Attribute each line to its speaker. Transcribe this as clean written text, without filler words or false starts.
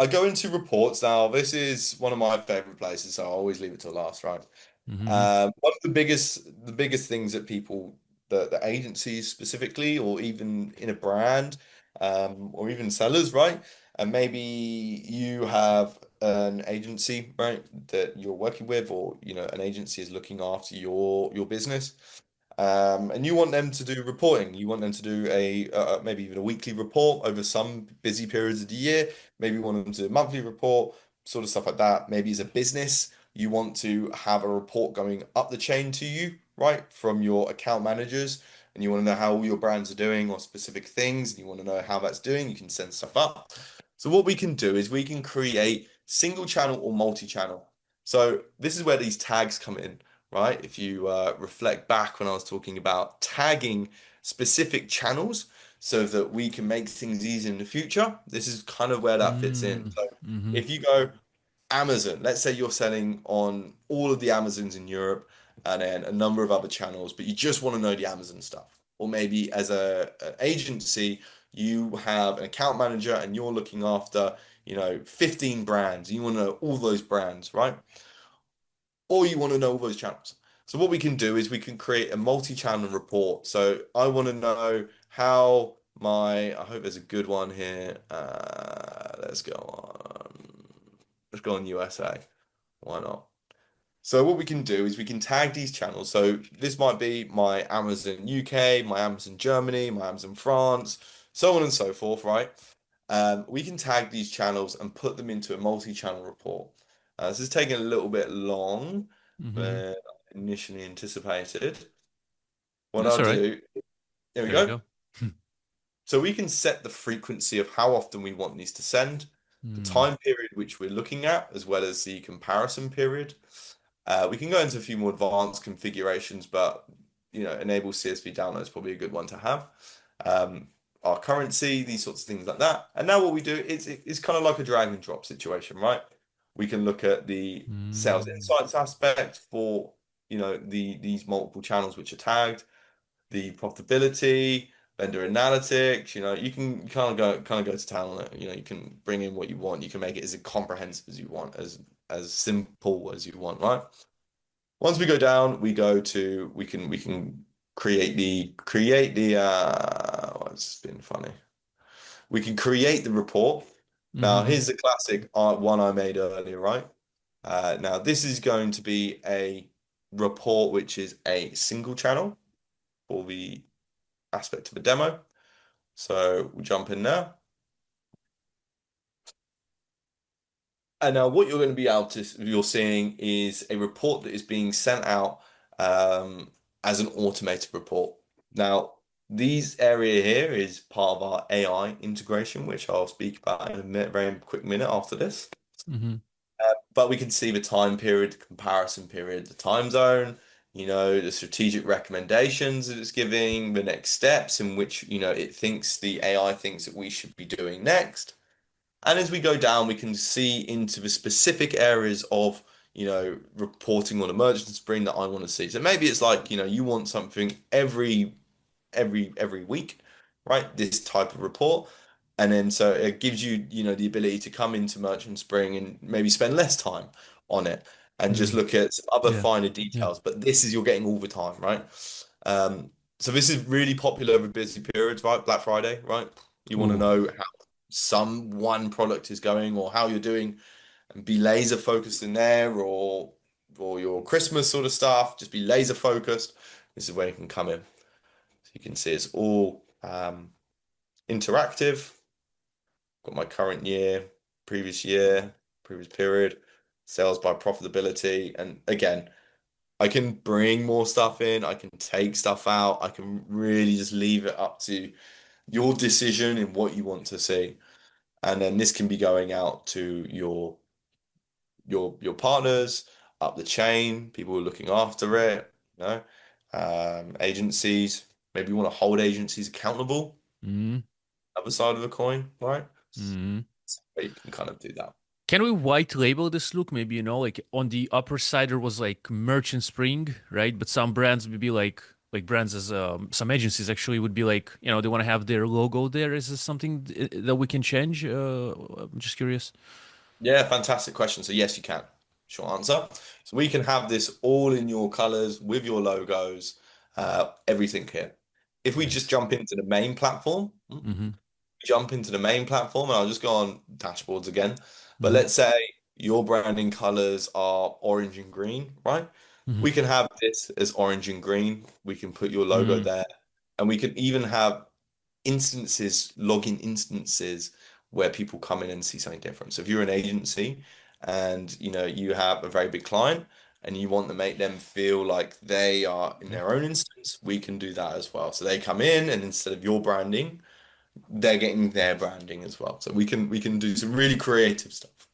Speaker 1: I go into reports now. This is one of my favorite places, so I always leave it till last, right?
Speaker 2: Mm-hmm.
Speaker 1: One of the biggest things that people, the agencies specifically, or even in a brand, or even sellers, right? And maybe you have an agency, right, that you're working with, or an agency is looking after your business. And you want them to do reporting. You want them to do maybe even a weekly report over some busy periods of the year. Maybe you want them to do a monthly report, sort of stuff like that. Maybe as a business, you want to have a report going up the chain to you, right, from your account managers, and you want to know how all your brands are doing or specific things, and you want to know how that's doing. You can send stuff up. So what we can do is we can create single channel or multi-channel. So this is where these tags come in, right? If you reflect back when I was talking about tagging specific channels so that we can make things easier in the future, this is kind of where that fits in. So
Speaker 2: Mm-hmm.
Speaker 1: if you go Amazon, let's say you're selling on all of the Amazons in Europe and then a number of other channels, but you just want to know the Amazon stuff. Or maybe as an agency, you have an account manager and you're looking after, 15 brands. You want to know all those brands, right? Or you want to know all those channels. So what we can do is we can create a multi-channel report. So I want to know how I hope there's a good one here. Let's go on USA. Why not? So what we can do is we can tag these channels. So this might be my Amazon UK, my Amazon Germany, my Amazon France, so on and so forth, right? We can tag these channels and put them into a multi-channel report. This is taking a little bit long
Speaker 2: Mm-hmm.
Speaker 1: than I initially anticipated. What
Speaker 2: That's
Speaker 1: I'll
Speaker 2: all right.
Speaker 1: do, here we
Speaker 2: There we
Speaker 1: go.
Speaker 2: go.
Speaker 1: So we can set the frequency of how often we want these to send, the
Speaker 2: Mm.
Speaker 1: time period which we're looking at, as well as the comparison period. We can go into a few more advanced configurations, but enable CSV download is probably a good one to have. Um, our currency, these sorts of things like that. And now what we do is it's kind of like a drag and drop situation, right? We can look at the sales
Speaker 2: Mm.
Speaker 1: insights aspect for these multiple channels which are tagged, the profitability, vendor analytics. You can kind of go to town on it. You can bring in what you want. You can make it as comprehensive as you want, as simple as you want, right? Once we go down, we can create the it's been funny. We can create the report. Now,
Speaker 2: Mm-hmm.
Speaker 1: here's the classic one I made earlier, right? Now, this is going to be a report which is a single channel for the aspect of a demo. So we jump in there. And now what you're going to be able to you're seeing is a report that is being sent out as an automated report. Now, these area here is part of our AI integration, which I'll speak about in a minute, very quick minute after this.
Speaker 2: Mm-hmm.
Speaker 1: But we can see the time period, the comparison period, the time zone, the strategic recommendations that it's giving, the next steps in which, the AI thinks that we should be doing next. And as we go down, we can see into the specific areas of, reporting on a merchant spree that I want to see. So maybe it's like, you want something every week, right? This type of report. And then so it gives you, the ability to come into Merchant Spring and maybe spend less time on it and just
Speaker 2: Mm.
Speaker 1: look at some other
Speaker 2: Yeah.
Speaker 1: finer
Speaker 2: Yeah.
Speaker 1: details. But this is you're getting all the time, right? So this is really popular over busy periods, right? Black Friday, right? You want to
Speaker 2: Ooh.
Speaker 1: know how some one product is going or how you're doing and be laser focused in there or your Christmas sort of stuff, just be laser focused. This is where you can come in. So you can see it's all interactive. Got my current year, previous period, sales by profitability. And again, I can bring more stuff in, I can take stuff out, I can really just leave it up to your decision in what you want to see. And then this can be going out to your partners up the chain, people who are looking after it, agencies. Maybe you want to hold agencies accountable,
Speaker 2: Mm.
Speaker 1: other side of the coin, right?
Speaker 2: Mm.
Speaker 1: But you can kind of do that.
Speaker 2: Can we white label this look? Maybe, like on the upper side, there was like Merchant Spring, right? But some brands would be like like brands as some agencies actually would be like, they want to have their logo there. Is this something that we can change? I'm just curious.
Speaker 1: Yeah, fantastic question. So yes, you can. Short answer. So we can have this all in your colors with your logos, everything here. If we just
Speaker 2: Nice.
Speaker 1: jump into the main platform,
Speaker 2: Mm-hmm.
Speaker 1: and I'll just go on dashboards again. But
Speaker 2: Mm-hmm.
Speaker 1: let's say your branding colors are orange and green, right? We can have this as orange and green. We can put your logo
Speaker 2: Mm-hmm.
Speaker 1: there, and we can even have instances, login instances where people come in and see something different. So if you're an agency and you have a very big client and you want to make them feel like they are in their own instance, we can do that as well. So they come in and instead of your branding, they're getting their branding as well. So we can do some really creative stuff.